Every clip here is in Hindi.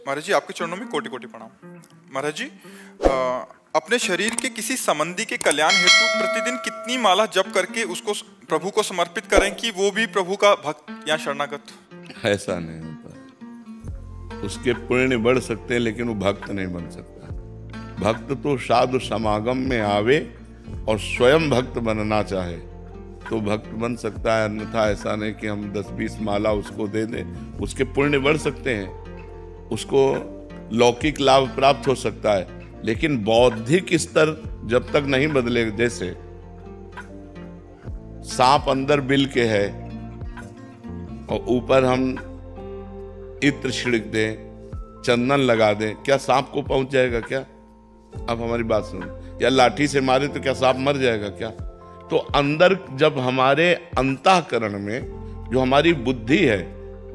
महाराज जी, आपके चरणों में कोटि कोटि प्रणाम। महाराज जी, अपने शरीर के किसी संबंधी के कल्याण हेतु प्रतिदिन कितनी माला जप करके उसको प्रभु को समर्पित करें कि वो भी प्रभु का भक्त या शरणागत? ऐसा नहीं होता। उसके पुण्य बढ़ सकते हैं लेकिन वो भक्त नहीं बन सकता। भक्त तो साधु समागम में आवे और स्वयं भक्त बनना चाहे तो भक्त बन सकता है, अन्यथा ऐसा नहीं कि हम 10-20 माला उसको दे दें। उसके पुण्य बढ़ सकते हैं, उसको लौकिक लाभ प्राप्त हो सकता है, लेकिन बौद्धिक स्तर जब तक नहीं बदले, जैसे सांप अंदर बिल के है और ऊपर हम इत्र छिड़क दें, चंदन लगा दें, क्या सांप को पहुंच जाएगा क्या? अब हमारी बात सुनो। या लाठी से मारे तो क्या सांप मर जाएगा क्या? तो अंदर जब हमारे अंतःकरण में जो हमारी बुद्धि है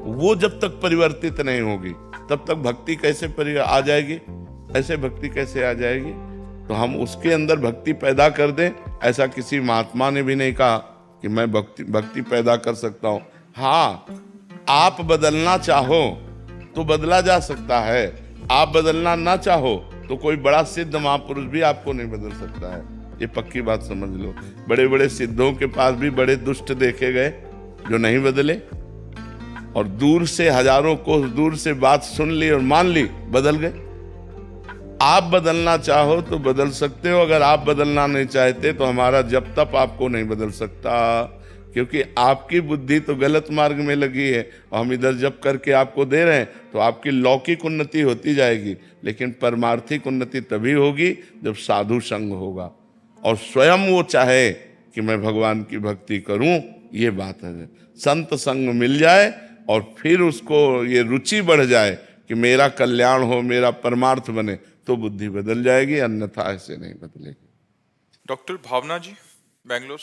वो जब तक परिवर्तित नहीं होगी तब तक भक्ति कैसे आ जाएगी? ऐसे भक्ति कैसे आ जाएगी? तो हम उसके अंदर भक्ति पैदा कर दें। ऐसा किसी महात्मा ने भी नहीं कहा कि मैं भक्ति पैदा कर सकता हूं। हाँ, आप बदलना चाहो तो बदला जा सकता है, आप बदलना ना चाहो तो कोई बड़ा सिद्ध महापुरुष भी आपको नहीं बदल सकता है। ये पक्की बात समझ लो। बड़े बड़े सिद्धों के पास भी बड़े दुष्ट देखे गए जो नहीं बदले, और दूर से हजारों कोस दूर से बात सुन ली और मान ली, बदल गए। आप बदलना चाहो तो बदल सकते हो, अगर आप बदलना नहीं चाहते तो हमारा जब तक आपको नहीं बदल सकता, क्योंकि आपकी बुद्धि तो गलत मार्ग में लगी है और हम इधर जब करके आपको दे रहे हैं तो आपकी लौकिक उन्नति होती जाएगी, लेकिन परमार्थिक उन्नति तभी होगी जब साधु संग होगा और स्वयं वो चाहे कि मैं भगवान की भक्ति करूं। ये बात है, संत संग मिल जाए और फिर उसको ये रुचि बढ़ जाए कि मेरा कल्याण हो, मेरा परमार्थ बने, तो बुद्धि बदल जाएगी, अन्यथा ऐसे नहीं बदलेगी। डॉक्टर भावना जी, बेंगलोर।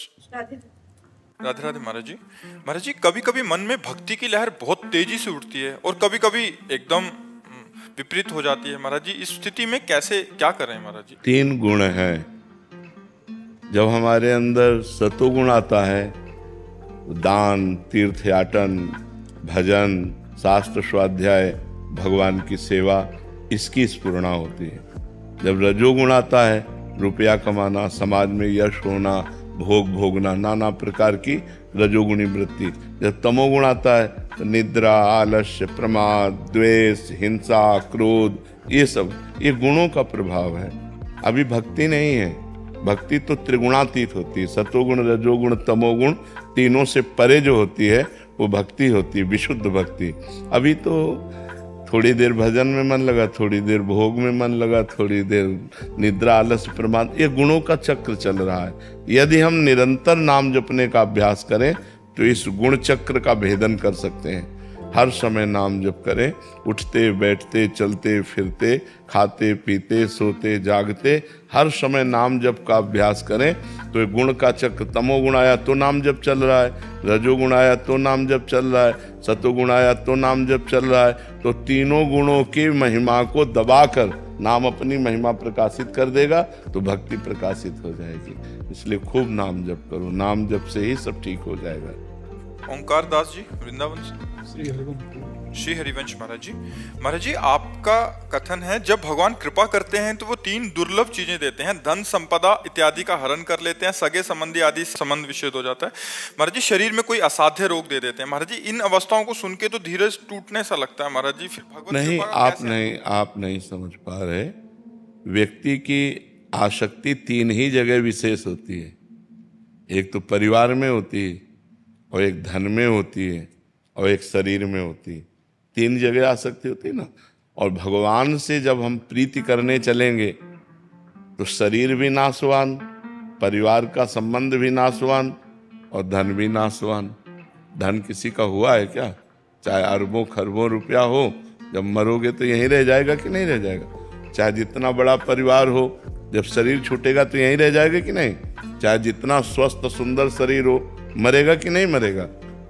राधे राधे महाराज जी। महाराज जी, कभी कभी मन में भक्ति की लहर बहुत तेजी से उठती है और कभी कभी एकदम विपरीत हो जाती है। महाराज जी, इस स्थिति में कैसे क्या करें महाराज जी? 3 गुण हैं। जब हमारे अंदर सतोगुण आता है, दान, तीर्थयाटन, भजन, शास्त्र स्वाध्याय, भगवान की सेवा, इसकी स्फुरणा होती है। जब रजोगुण आता है, रुपया कमाना, समाज में यश होना, भोग भोगना, नाना प्रकार की रजोगुणी वृत्ति। जब तमोगुण आता है तो निद्रा, आलस्य, प्रमाद, द्वेष, हिंसा, क्रोध, ये गुणों का प्रभाव है। अभी भक्ति नहीं है। भक्ति तो त्रिगुणातीत होती है। सतोगुण, रजोगुण, तमोगुण, तीनों से परे जो होती है वो भक्ति होती है, विशुद्ध भक्ति। अभी तो थोड़ी देर भजन में मन लगा, थोड़ी देर भोग में मन लगा, थोड़ी देर निद्रा, आलस्य, प्रमाद, ये गुणों का चक्र चल रहा है। यदि हम निरंतर नाम जपने का अभ्यास करें तो इस गुण चक्र का भेदन कर सकते हैं। हर समय नाम जप करें, उठते बैठते, चलते फिरते, खाते पीते, सोते जागते, हर समय नाम जप का अभ्यास करें तो ये गुण का चक्र, तमोगुण आया तो नाम जप चल रहा है, रजोगुण आया तो नाम जप चल रहा है, सतोगुण आया तो नाम जप चल रहा है, तो तीनों गुणों की महिमा को दबाकर नाम अपनी महिमा प्रकाशित कर देगा तो भक्ति प्रकाशित हो जाएगी। इसलिए खूब नाम जप करो, नाम जप से ही सब ठीक हो जाएगा। ओंकार दास जी, वृंदावन से। श्री हरिवंश महाराज जी। महाराज जी, आपका कथन है जब भगवान कृपा करते हैं तो वो 3 दुर्लभ चीजें देते हैं, धन, संपदा इत्यादि का हरण कर लेते हैं, सगे संबंधी आदि संबंध विच्छेद हो जाता है। महाराज जी, शरीर में कोई असाध्य रोग दे देते हैं। महाराज जी, इन अवस्थाओं को सुन के तो धीरज टूटने सा लगता है। महाराज जी, फिर भगवत नहीं, कृपा आप नहीं समझ पा रहे। व्यक्ति की आसक्ति 3 ही जगह विशेष होती है। एक तो परिवार में होती है, और एक धन में होती है, और एक शरीर में होती है। 3 जगह आसक्ति होती है ना। और भगवान से जब हम प्रीति करने चलेंगे तो शरीर भी नाशवान, परिवार का संबंध भी नाशवान और धन भी नाशवान। धन किसी का हुआ है क्या? चाहे अरबों खरबों रुपया हो, जब मरोगे तो यहीं रह जाएगा कि नहीं रह जाएगा? चाहे जितना बड़ा परिवार हो, जब शरीर छूटेगा तो यहीं रह जाएगा कि नहीं? चाहे जितना स्वस्थ सुंदर शरीर हो, मरेगा कि नहीं मरेगा?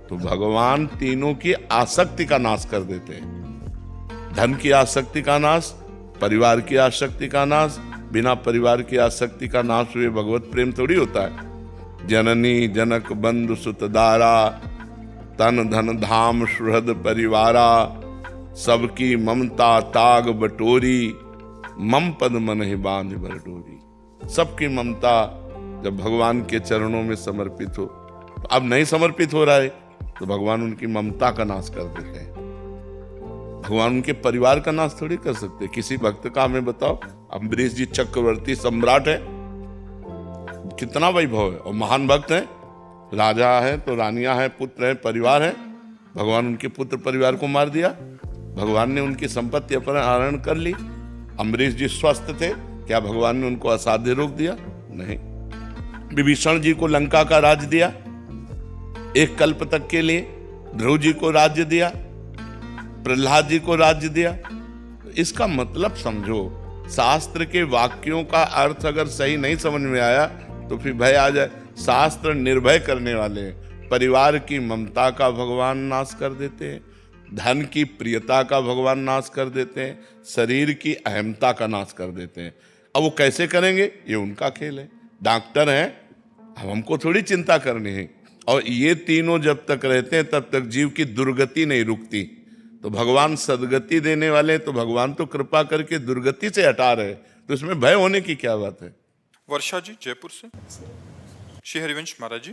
तो भगवान तीनों की आसक्ति का नाश कर देते हैं। धन की आसक्ति का नाश, परिवार की आसक्ति का नाश। बिना परिवार की आसक्ति का नाश हुए भगवत प्रेम थोड़ी होता है। जननी जनक बंधु सुत दारा, तन धन धाम सुहृद परिवारा, सबकी ममता ताग बटोरी, मम पद मन ही बांध बरडोरी। सबकी ममता जब भगवान के चरणों में समर्पित हो, तो अब नहीं समर्पित हो रहा है तो भगवान उनकी ममता का नाश कर देते हैं। भगवान उनके परिवार का नाश थोड़ी कर सकते। किसी भक्त का हमें बताओ, अम्बरीश जी चक्रवर्ती सम्राट है, कितना वैभव है और महान भक्त है, राजा है तो रानियां हैं, पुत्र है, परिवार है। भगवान उनके पुत्र परिवार को मार दिया, भगवान ने उनकी संपत्ति अपहरण कर ली। अम्बरीश जी स्वस्थ थे, क्या भगवान ने उनको असाध्य रोक दिया? नहीं। विभीषण जी को लंका का राज्य दिया एक कल्प तक के लिए, ध्रुव जी को राज्य दिया, प्रहलाद जी को राज्य दिया। तो इसका मतलब समझो, शास्त्र के वाक्यों का अर्थ अगर सही नहीं समझ में आया तो फिर भय आ जाए। शास्त्र निर्भय करने वाले हैं। परिवार की ममता का भगवान नाश कर देते हैं, धन की प्रियता का भगवान नाश कर देते हैं, शरीर की अहमता का नाश कर देते हैं। अब वो कैसे करेंगे, ये उनका खेल है। डॉक्टर हैं, अब हमको थोड़ी चिंता करनी है। और ये तीनों जब तक रहते हैं तब तक जीव की दुर्गति नहीं रुकती। तो भगवान सदगति देने वाले, तो भगवान तो कृपा करके दुर्गति से हटा रहे, तो इसमें भय होने की क्या बात है। वर्षा जी जयपुर से। श्री हरिवंश महाराज जी,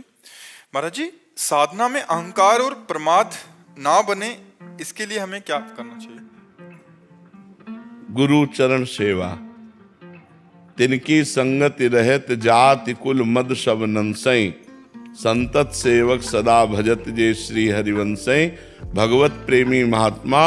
महाराज जी साधना में अहंकार और प्रमाद ना बने, इसके लिए हमें क्या करना चाहिए? गुरु चरण सेवा, तिनकी संगति रहत जाति कुल मद सब नंसई, संतत सेवक सदा भजत जे श्री हरिवंशई। भगवत प्रेमी महात्मा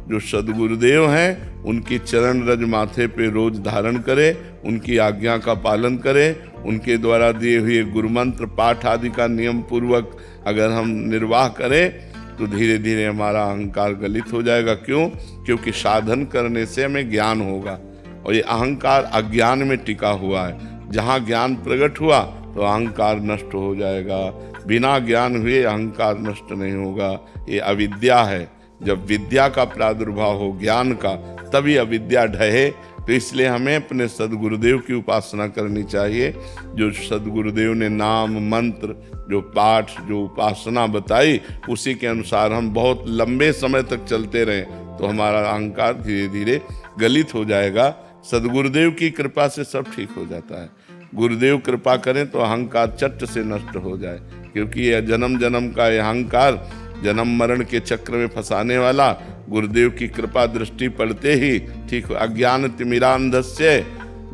जो सदगुरुदेव हैं, उनकी चरण रज माथे पे रोज धारण करे, उनकी आज्ञा का पालन करे, उनके द्वारा दिए हुए गुरुमंत्र पाठ आदि का नियम पूर्वक अगर हम निर्वाह करें तो धीरे धीरे हमारा अहंकार गलित हो जाएगा। क्यों? क्योंकि साधन करने से हमें ज्ञान होगा, और ये अहंकार अज्ञान में टिका हुआ है। जहाँ ज्ञान प्रकट हुआ तो अहंकार नष्ट हो जाएगा, बिना ज्ञान हुए अहंकार नष्ट नहीं होगा। ये अविद्या है। जब विद्या का प्रादुर्भाव हो ज्ञान का, तभी अविद्या ढहे। तो इसलिए हमें अपने सदगुरुदेव की उपासना करनी चाहिए। जो सदगुरुदेव ने नाम मंत्र, जो पाठ, जो उपासना बताई, उसी के अनुसार हम बहुत लंबे समय तक चलते रहें तो हमारा अहंकार धीरे धीरे गलित हो जाएगा। सदगुरुदेव की कृपा से सब ठीक हो जाता है। गुरुदेव कृपा करें तो अहंकार चट से नष्ट हो जाए, क्योंकि यह जन्म जन्म का अहंकार, जन्म मरण के चक्र में फंसाने वाला, गुरुदेव की कृपा दृष्टि पड़ते ही ठीक। अज्ञान तिमिरांधस्य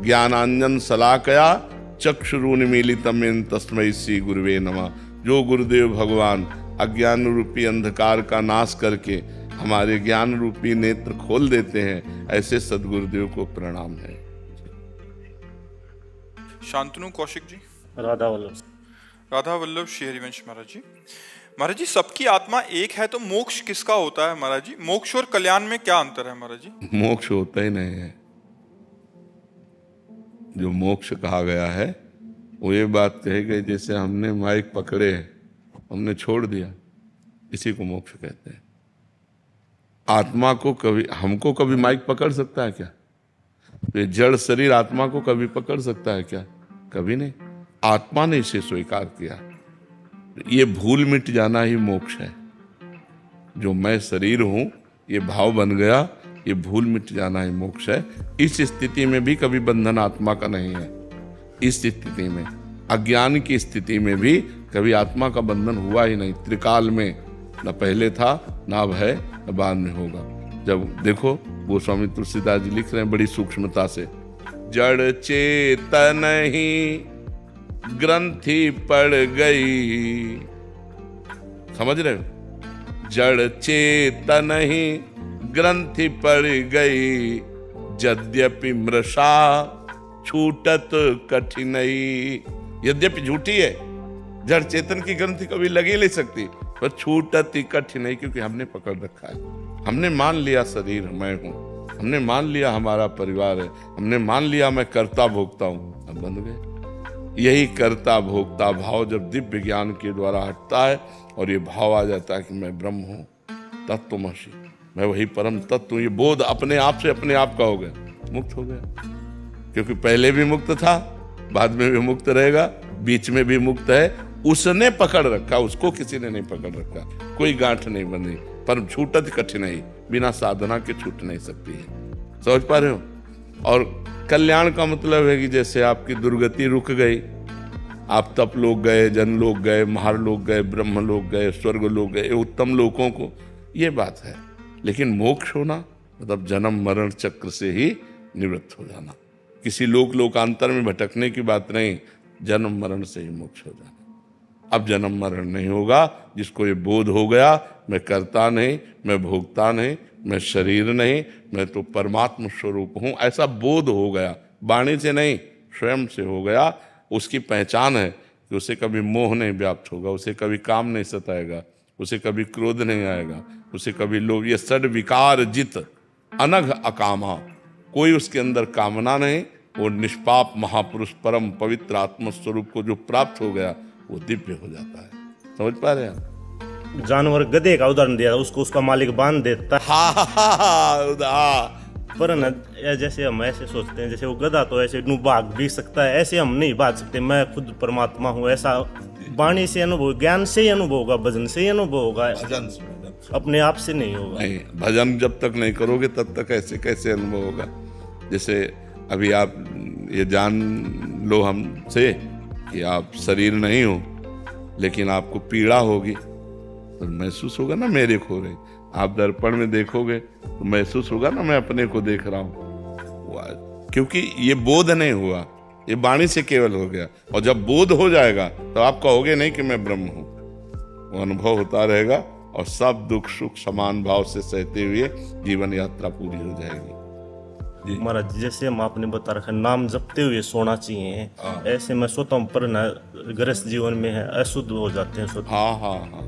ज्ञानांजन शलाकया चक्षुरुन्मीलितमेन तस्मै श्री गुरुवे नमः। जो गुरुदेव भगवान अज्ञान रूपी अंधकार का नाश करके हमारे ज्ञान रूपी नेत्र खोल देते हैं, ऐसे सदगुरुदेव को प्रणाम है। शांतनु कौशिक जी। राधा वल्लभ। श्री हरिवंश महाराज जी। महाराज जी सबकी आत्मा एक है तो मोक्ष किसका होता है महाराज जी? मोक्ष और कल्याण में क्या अंतर है महाराज जी? मोक्ष होता ही नहीं है। जो मोक्ष कहा गया है वो ये बात कही गई जैसे हमने माइक पकड़े, हमने छोड़ दिया, इसी को मोक्ष कहते हैं। आत्मा को कभी, हमको कभी माइक पकड़ सकता है क्या? तो ये जड़ शरीर आत्मा को कभी पकड़ सकता है क्या? कभी नहीं। आत्मा ने इसे स्वीकार किया। ये भूल मिट जाना ही मोक्ष है। जो मैं शरीर हूं, ये भाव बन गया, ये भूल मिट जाना ही मोक्ष है। इस स्थिति में भी कभी बंधन आत्मा का नहीं है। इस स्थिति में, अज्ञान की स्थिति में भी कभी आत्मा का बंधन हुआ ही नहीं। त्रिकाल में न पहले था, न अब है, न बाद में होगा। जब देखो गोस्वामी तुलसीदास जी लिख रहे हैं बड़ी सूक्ष्मता से, जड़ चेतन ही ग्रंथि पड़ गई। समझ रहे हो? जड़ चेतन ही ग्रंथि पड़ गई, यद्यपि मृषा छूटत कठिनई। यद्यपि झूठी है, जड़ चेतन की ग्रंथि कभी लगी नहीं सकती, पर छूटत ही कठिनई, क्योंकि हमने पकड़ रखा है। हमने मान लिया शरीर मैं हूं, हमने मान लिया हमारा परिवार है, हमने मान लिया मैं कर्ता भोक्ता हूं। अब बंध गए। यही कर्ता भोक्ता भाव जब दिव्य ज्ञान के द्वारा हटता है और ये भाव आ जाता है कि मैं ब्रह्म हूं, तत्त्वमसि, मैं वही परम तत्व हूं, ये बोध अपने आप से अपने आप का हो गया, मुक्त हो गया। क्योंकि पहले भी मुक्त था, बाद में भी मुक्त रहेगा, बीच में भी मुक्त है। उसने पकड़ रखा, उसको किसी ने नहीं पकड़ रखा, कोई गांठ नहीं बनी। पर छूटत कठिनाई, बिना साधना के छूट नहीं सकती है। समझ पा रहे हो? और कल्याण का मतलब है कि जैसे आपकी दुर्गति रुक गई, आप तप लोग गए, जन लोग गए, महार लोग गए, ब्रह्म लोग गए, स्वर्ग लोग गए, उत्तम लोगों को, ये बात है। लेकिन मोक्ष होना मतलब जन्म मरण चक्र से ही निवृत्त हो जाना, किसी लोकांतर में भटकने की बात नहीं, जन्म मरण से ही मोक्ष हो जाना। अब जन्म मरण नहीं होगा। जिसको ये बोध हो गया, मैं करता नहीं, मैं भोगता नहीं, मैं शरीर नहीं, मैं तो परमात्मा स्वरूप हूं, ऐसा बोध हो गया, वाणी से नहीं स्वयं से हो गया, उसकी पहचान है कि उसे कभी मोह नहीं व्याप्त होगा, उसे कभी काम नहीं सताएगा, उसे कभी क्रोध नहीं आएगा, उसे कभी लोभ, ये सड विकार जित अनघ अकामा, कोई उसके अंदर कामना नहीं। वो निष्पाप महापुरुष परम पवित्र आत्मस्वरूप को जो प्राप्त हो गया वो दिव्य हो जाता है। समझ पा रहे हैं? जानवर गधे का उदाहरण दिया, उसको उसका मालिक बांध देता पर न, जैसे हम ऐसे सोचते हैं जैसे वो गधा तो ऐसे भाग भी सकता है, ऐसे हम नहीं भाग सकते। मैं खुद परमात्मा हूँ, ऐसा वाणी से अनुभव, ज्ञान से ही अनुभव होगा, भजन से ही अनुभव होगा, अपने आप से नहीं होगा। नहीं, भजन जब तक नहीं करोगे तब तक ऐसे कैसे अनुभव होगा? जैसे अभी आप ये जान लो हमसे कि आप शरीर नहीं हो, लेकिन आपको पीड़ा होगी तो महसूस होगा ना मेरे खो रहे। आप दर्पण में देखोगे तो महसूस होगा ना मैं अपने को देख रहा हूं, क्योंकि ये बोध नहीं हुआ, ये वाणी से केवल हो गया। और जब बोध हो जाएगा तो आप कहोगे नहीं कि मैं ब्रह्म हूं, वो अनुभव होता रहेगा और सब दुख सुख समान भाव से सहते हुए जीवन यात्रा पूरी हो जाएगी। महाराज जैसे हम आपने बता रखा नाम जपते हुए सोना चाहिए, ऐसे मैं सोता हूँ पर न गृहस्थ जीवन में है अशुद्ध हो जाते हैं। हाँ हाँ हाँ,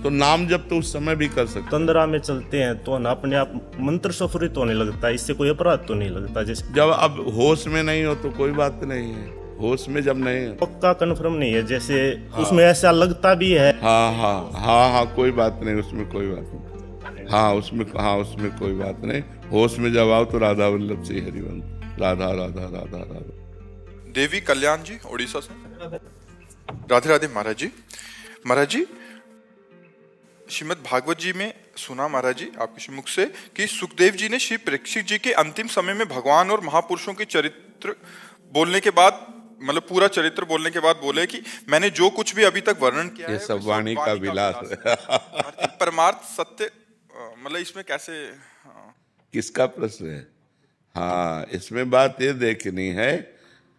तो नाम जब तो उस समय भी कर सकते। तंद्रा में चलते हैं तो ना अपने आप मंत्र सफरित होने लगता है, इससे कोई अपराध तो नहीं लगता। जैसे जब अब होश में नहीं हो तो कोई बात नहीं है, होश में जब नहीं हो पक्का कन्फर्म नहीं है, जैसे उसमें ऐसा लगता भी है। हाँ हाँ हाँ हाँ, कोई बात नहीं, उसमें कोई बात नहीं। हाँ उसमें कोई बात नहीं। होश में जब आओ तो राधा वल्लभ से हरिवंश, राधा राधा राधा राधा। देवी कल्याण जी उड़ीसा से, राधे राधे महाराज जी। महाराज जी, श्रीमद् भागवत जी में सुना महाराज जी आपके श्रीमुख से कि सुखदेव जी ने श्री परीक्षित जी के अंतिम समय में भगवान और महापुरुषों के चरित्र बोलने के बाद, मतलब पूरा चरित्र बोलने के बाद बोले कि मैंने जो कुछ भी अभी तक वर्णन किया ये है सब वाणी का विलास है। परमार्थ सत्य, मतलब इसमें कैसे, किसका प्रश्न है? हाँ, इसमें बात ये देखनी है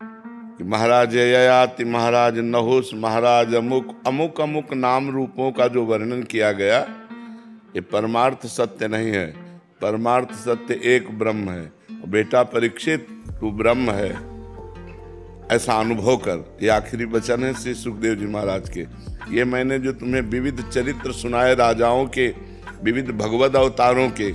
कि महाराज ययाति, महाराज नहुस, महाराज अमुक अमुक अमुक नाम रूपों का जो वर्णन किया गया, ये परमार्थ सत्य नहीं है। परमार्थ सत्य एक ब्रह्म है। बेटा परीक्षित, तू ब्रह्म है, ऐसा अनुभव कर। ये आखिरी वचन है श्री सुखदेव जी महाराज के। ये मैंने जो तुम्हें विविध चरित्र सुनाए राजाओं के, विविध भगवत अवतारों के,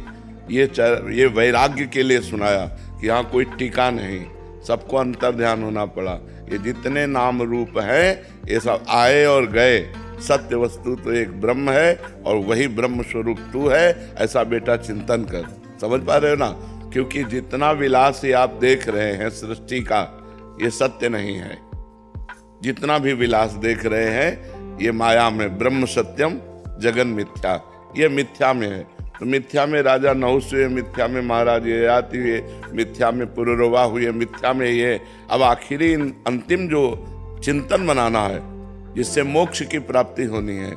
ये वैराग्य के लिए सुनाया कि यहाँ कोई टीका नहीं, सबको अंतर ध्यान होना पड़ा। ये जितने नाम रूप हैं ये सब आए और गए, सत्य वस्तु तो एक ब्रह्म है और वही ब्रह्म स्वरूप तू है, ऐसा बेटा चिंतन कर। समझ पा रहे हो ना? क्योंकि जितना विलास ये आप देख रहे हैं सृष्टि का, ये सत्य नहीं है। जितना भी विलास देख रहे हैं ये माया में, ब्रह्म सत्यम जगन मिथ्या, ये मिथ्या में है। तो मिथ्या में राजा नहुस हुए, मिथ्या में महाराज ययाति हुए, मिथ्या में पुरुरवा हुए, मिथ्या में ये। अब आखिरी अंतिम जो चिंतन बनाना है जिससे मोक्ष की प्राप्ति होनी है,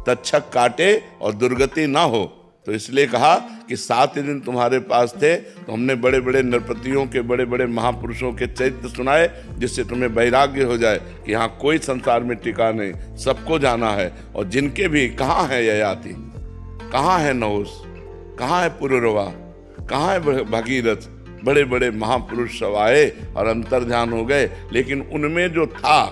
तक्षक काटे और दुर्गति ना हो, तो इसलिए कहा कि 7 दिन तुम्हारे पास थे तो हमने बड़े बड़े नृपतियों के, बड़े बड़े महापुरुषों के चरित्र सुनाए, जिससे तुम्हें वैराग्य हो जाए कि यहाँ कोई संसार में टिका नहीं, सबको जाना है। और जिनके भी, कहाँ है ययाति, कहाँ है नहुस, कहाँ है पुरुरवा, कहाँ है भगीरथ, बड़े बड़े महापुरुष सब आए और अंतर ध्यान हो गए। लेकिन उनमें जो था,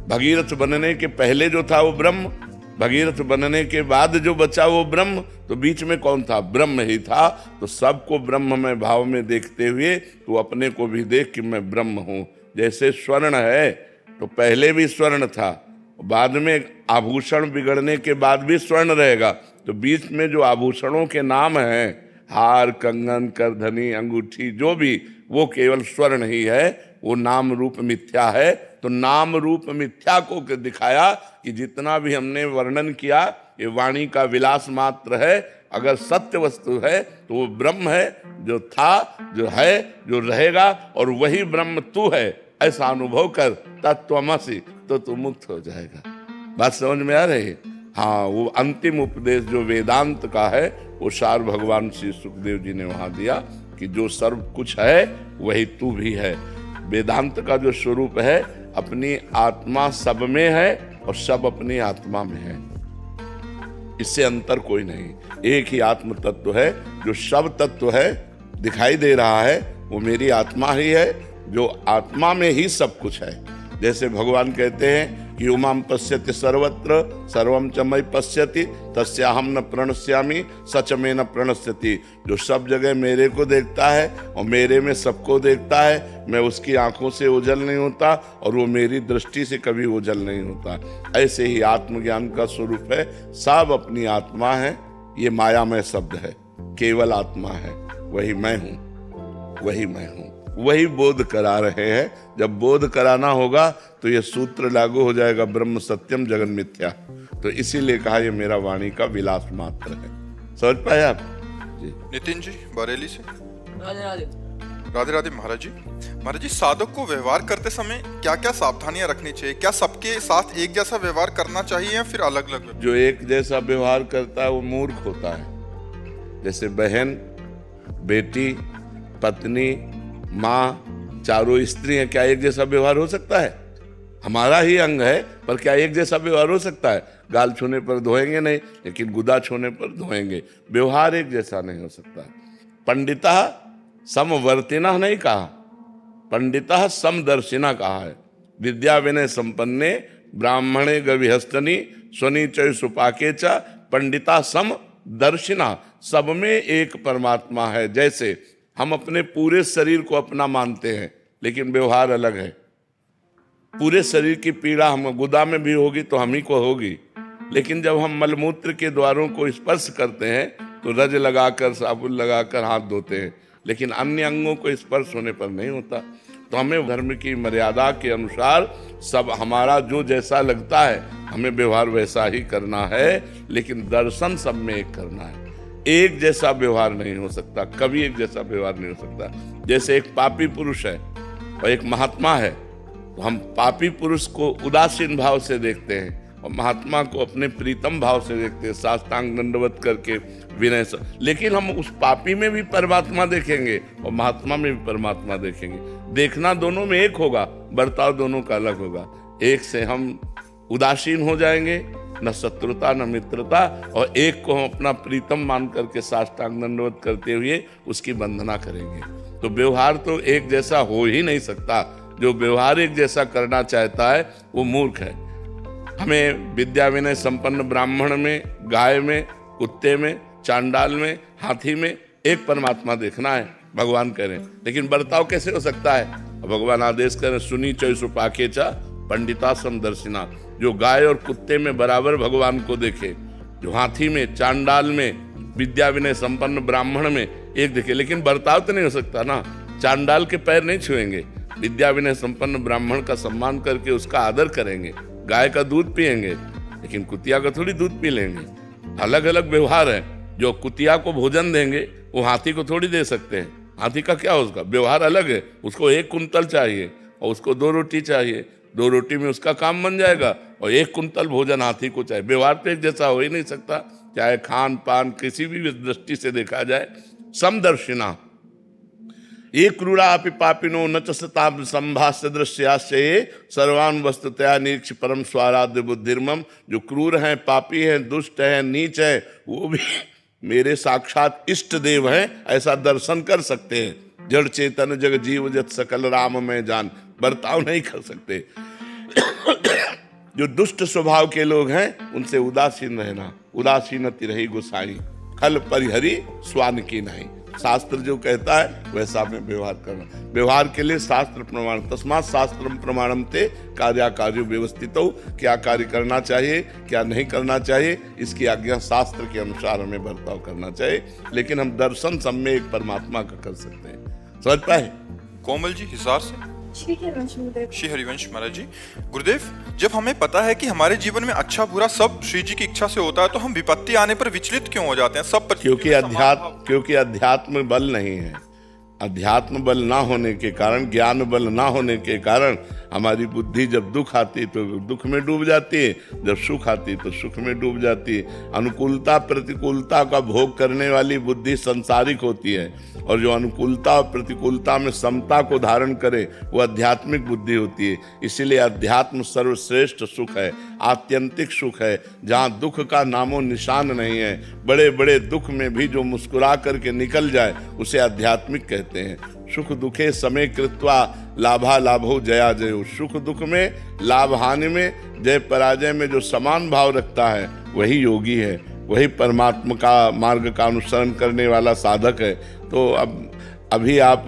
भगीरथ बनने के पहले जो था वो ब्रह्म, भगीरथ बनने के बाद जो बचा वो ब्रह्म, तो बीच में कौन था? ब्रह्म ही था। तो सबको ब्रह्म में भाव में देखते हुए तो अपने को भी देख कि मैं ब्रह्म हूँ। जैसे स्वर्ण है तो पहले भी स्वर्ण था, बाद में आभूषण बिगड़ने के बाद भी स्वर्ण रहेगा, तो बीच में जो आभूषणों के नाम हैं, हार, कंगन, करधनी, अंगूठी, जो भी, वो केवल स्वर्ण ही है, वो नाम रूप मिथ्या है। तो नाम रूप मिथ्या को दिखाया कि जितना भी हमने वर्णन किया ये वाणी का विलास मात्र है। अगर सत्य वस्तु है तो वो ब्रह्म है, जो था, जो है, जो रहेगा, और वही ब्रह्म तू है, ऐसा अनुभव कर तत्त्वमसि, तो तू मुक्त हो जाएगा। बात समझ में आ रही है? हाँ, वो अंतिम उपदेश जो वेदांत का है वो सार भगवान श्री सुखदेव जी ने वहां दिया कि जो सर्व कुछ है वही तू भी है। वेदांत का जो स्वरूप है अपनी आत्मा सब में है और सब अपनी आत्मा में है, इससे अंतर कोई नहीं। एक ही आत्म तत्व है, जो सब तत्व है दिखाई दे रहा है वो मेरी आत्मा ही है, जो आत्मा में ही सब कुछ है। जैसे भगवान कहते हैं कि उमाम पश्यति सर्वत्र सर्वम च मयि पश्यति तस्याहम न प्रणश्यामि सच में न प्रणश्यति। जो सब जगह मेरे को देखता है और मेरे में सबको देखता है, मैं उसकी आंखों से ओझल नहीं होता और वो मेरी दृष्टि से कभी ओझल नहीं होता। ऐसे ही आत्मज्ञान का स्वरूप है, सब अपनी आत्मा है। ये मायामय शब्द है, केवल आत्मा है, वही मैं हूं, वही मैं हूं, वही बोध करा रहे हैं। जब बोध कराना होगा तो ये सूत्र लागू हो जाएगा, ब्रह्म सत्यम जगन मिथ्या। तो इसीलिए कहा ये मेरा वाणी का विलास मात्र है। समझ पाए आप जी? नितिन जी बरेली से। राधे राधे। राधे राधे महाराज जी। महाराज जी, साधक को व्यवहार करते समय क्या क्या सावधानियां रखनी चाहिए? क्या सबके साथ एक जैसा व्यवहार करना चाहिए या फिर अलग अलग? जो एक जैसा व्यवहार करता है वो मूर्ख होता है। जैसे बहन, बेटी, पत्नी, माँ, चारों स्त्री हैं, क्या एक जैसा व्यवहार हो सकता है? हमारा ही अंग है, पर क्या एक जैसा व्यवहार हो सकता है? गाल छूने पर धोएंगे नहीं, लेकिन गुदा छूने पर धोएंगे। व्यवहार एक जैसा नहीं हो सकता। पंडिता समवर्तिना नहीं कहा, पंडिता समदर्शिना कहा है। विद्या विनय संपन्ने ब्राह्मणे गविहस्तनी स्वनीचय सुपाके च पंडिता समदर्शिना। सब में एक परमात्मा है। जैसे हम अपने पूरे शरीर को अपना मानते हैं, लेकिन व्यवहार अलग है। पूरे शरीर की पीड़ा हम गुदा में भी होगी तो हम ही को होगी, लेकिन जब हम मलमूत्र के द्वारों को स्पर्श करते हैं तो रज लगाकर, साबुन लगाकर हाथ धोते हैं, लेकिन अन्य अंगों को स्पर्श होने पर नहीं होता। तो हमें धर्म की मर्यादा के अनुसार सब हमारा जो जैसा लगता है हमें व्यवहार वैसा ही करना है, लेकिन दर्शन सब में एक करना है। एक जैसा व्यवहार नहीं हो सकता, कभी एक जैसा व्यवहार नहीं हो सकता। जैसे एक पापी पुरुष है और एक महात्मा है, तो हम पापी पुरुष को उदासीन भाव से देखते हैं और महात्मा को अपने प्रीतम भाव से देखते हैं, साष्टांग दंडवत करके विनय से। लेकिन हम उस पापी में भी परमात्मा देखेंगे और महात्मा में भी परमात्मा देखेंगे। देखना दोनों में एक होगा, बर्ताव दोनों का अलग होगा। एक से हम उदासीन हो जाएंगे, न शत्रुता न मित्रता, और एक को हम अपना प्रीतम मान करके साष्टांग दंडवत करते हुए उसकी वंदना करेंगे। तो व्यवहार तो एक जैसा हो ही नहीं सकता। जो व्यवहार एक जैसा करना चाहता है वो मूर्ख है। हमें विद्या विनय संपन्न ब्राह्मण में, गाय में, कुत्ते में, चांडाल में, हाथी में एक परमात्मा देखना है, भगवान कह रहे हैं। लेकिन बर्ताव कैसे हो सकता है? भगवान आदेश करें, सुनी चय सुपाके चा पंडिता समदर्शिना। जो गाय और कुत्ते में बराबर भगवान को देखे, जो हाथी में, चांडाल में, विद्या विनय संपन्न ब्राह्मण में एक देखे। लेकिन बर्ताव तो नहीं हो सकता ना। चांडाल के पैर नहीं छुएंगे, विद्या विनय संपन्न ब्राह्मण का सम्मान करके उसका आदर करेंगे, गाय का दूध पिएंगे, लेकिन कुतिया का थोड़ी दूध पी लेंगे। अलग अलग व्यवहार है। जो कुतिया को भोजन देंगे वो हाथी को थोड़ी दे सकते हैं। हाथी का क्या, उसका व्यवहार अलग है। उसको 1 कुंतल चाहिए और उसको 2 रोटी चाहिए। 2 रोटी में उसका काम बन जाएगा और 1 कुंतल भोजन हाथी को चाहिए। व्यवहार तो एक जैसा हो ही नहीं सकता, चाहे खान पान किसी भी दृष्टि से देखा जाए। समदर्शिना ये क्रूरापि पापिनो न च सताम संभाष्य दृश्याश्चये सर्वान वस्तुतया निरीक्ष परम स्वाराध्य बुद्धिर्मम। जो क्रूर हैं, पापी हैं, दुष्ट हैं, नीच हैं, वो भी मेरे साक्षात इष्ट देव हैं, ऐसा दर्शन कर सकते हैं। जड़ चेतन जग जीव जत सकल राम में जान, बर्ताव नहीं कर सकते। जो दुष्ट स्वभाव के लोग हैं उनसे उदासीन रहना। उदासीनति रही गोसाई, खल परिहरी स्वान की नहीं। शास्त्र जो कहता है वैसा में व्यवहार करना। व्यवहार के लिए शास्त्र प्रमाण, तस्मात् शास्त्रम प्रमाणम ते कार्याकार्यो व्यवस्थितो। क्या कार्य करना चाहिए, क्या नहीं करना चाहिए, इसकी आज्ञा शास्त्र के अनुसार हमें बर्ताव करना चाहिए। लेकिन हम दर्शन सब में एक परमात्मा का कर सकते हैं। समझ पाए? कोमल जी हिसार से। श्री हरिवंश गुरुदेव। श्री हरिवंश महाराज जी। गुरुदेव, जब हमें पता है कि हमारे जीवन में अच्छा बुरा सब श्री जी की इच्छा से होता है, तो हम विपत्ति आने पर विचलित क्यों हो जाते हैं? सब क्योंकि अध्यात्म बल नहीं है। अध्यात्म बल ना होने के कारण, ज्ञान बल ना होने के कारण हमारी बुद्धि जब दुख आती तो दुख में डूब जाती है, जब सुख आती तो सुख में डूब जाती है। अनुकूलता प्रतिकूलता का भोग करने वाली बुद्धि सांसारिक होती है, और जो अनुकूलता और प्रतिकूलता में समता को धारण करे वो आध्यात्मिक बुद्धि होती है। इसीलिए अध्यात्म सर्वश्रेष्ठ सुख है, आत्यंतिक सुख है, जहाँ दुख का नामो निशान नहीं है। बड़े बड़े दुख में भी जो मुस्कुरा करके निकल जाए उसे आध्यात्मिक कहते हैं। सुख दुखे समय कृत्वा लाभा लाभो जया जयो। सुख दुख में, लाभ हानि में, जय पराजय में जो समान भाव रखता है वही योगी है, वही परमात्मा का मार्ग का अनुसरण करने वाला साधक है। तो अभी आप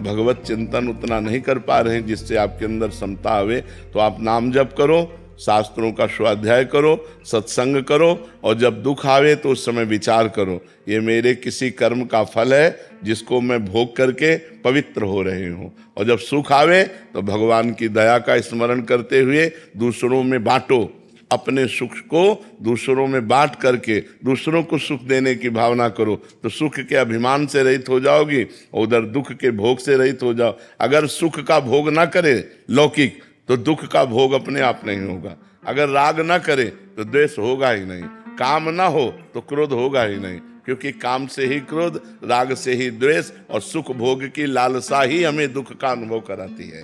भगवत चिंतन उतना नहीं कर पा रहे हैं जिससे आपके अंदर समता आवे, तो आप नाम जप करो, शास्त्रों का स्वाध्याय करो, सत्संग करो, और जब दुख आवे तो उस समय विचार करो, ये मेरे किसी कर्म का फल है जिसको मैं भोग करके पवित्र हो रही हूँ। और जब सुख आवे तो भगवान की दया का स्मरण करते हुए दूसरों में बांटो। अपने सुख को दूसरों में बांट करके दूसरों को सुख देने की भावना करो, तो सुख के अभिमान से रहित हो जाओगी, और उधर दुख के भोग से रहित हो जाओ। अगर सुख का भोग ना करे लौकिक, तो दुख का भोग अपने आप नहीं होगा। अगर राग ना करे तो द्वेष होगा ही नहीं, काम ना हो तो क्रोध होगा ही नहीं, क्योंकि काम से ही क्रोध, राग से ही द्वेष, और सुख भोग की लालसा ही हमें दुख का अनुभव कराती है।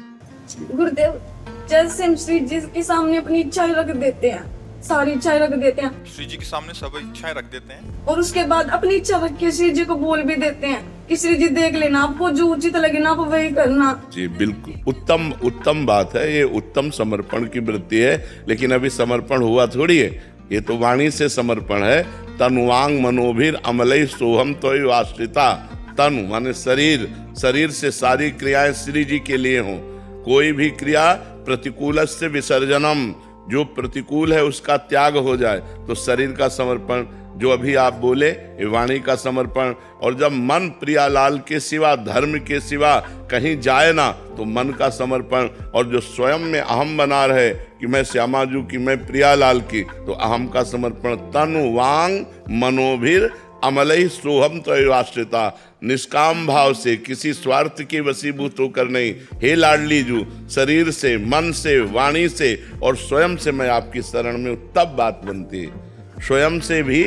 गुरुदेव, जैसे हम श्री जी के सामने अपनी इच्छाएं रख देते हैं, सारी इच्छाएं रख देते हैं, श्री जी के सामने सब इच्छाएं रख देते हैं, और उसके बाद अपनी इच्छा रख के श्री जी को बोल भी देते हैं कि श्री जी देख लेना, आपको जो उचित लगे ना आप वही करना। जी बिल्कुल, उत्तम बात है, ये उत्तम समर्पण की वृत्ति है। लेकिन अभी समर्पण हुआ थोड़ी है, ये तो वाणी से समर्पण है। तनुवांग मनोभिर अमलई सोहम तो आश्रिता। तनु माने शरीर, शरीर से सारी क्रियाएं श्री जी के लिए हों। कोई भी क्रिया प्रतिकूल से विसर्जनम, जो प्रतिकूल है उसका त्याग हो जाए, तो शरीर का समर्पण, जो अभी आप बोले, ये वाणी का समर्पण। और जब मन प्रियालाल के सिवा, धर्म के सिवा कहीं जाए ना, तो मन का समर्पण। और जो स्वयं में अहम बना रहे कि मैं श्यामाजू की, मैं प्रियालाल की, तो अहम का समर्पण। तनु वांग मनोभिर अमलई सोहम तो आश्रिता। निष्काम भाव से, किसी स्वार्थ की वशीभूत होकर नहीं, हे लाडली जू, शरीर से, मन से, वाणी से और स्वयं से मैं आपकी शरण में, तब बात बनती है। स्वयं से भी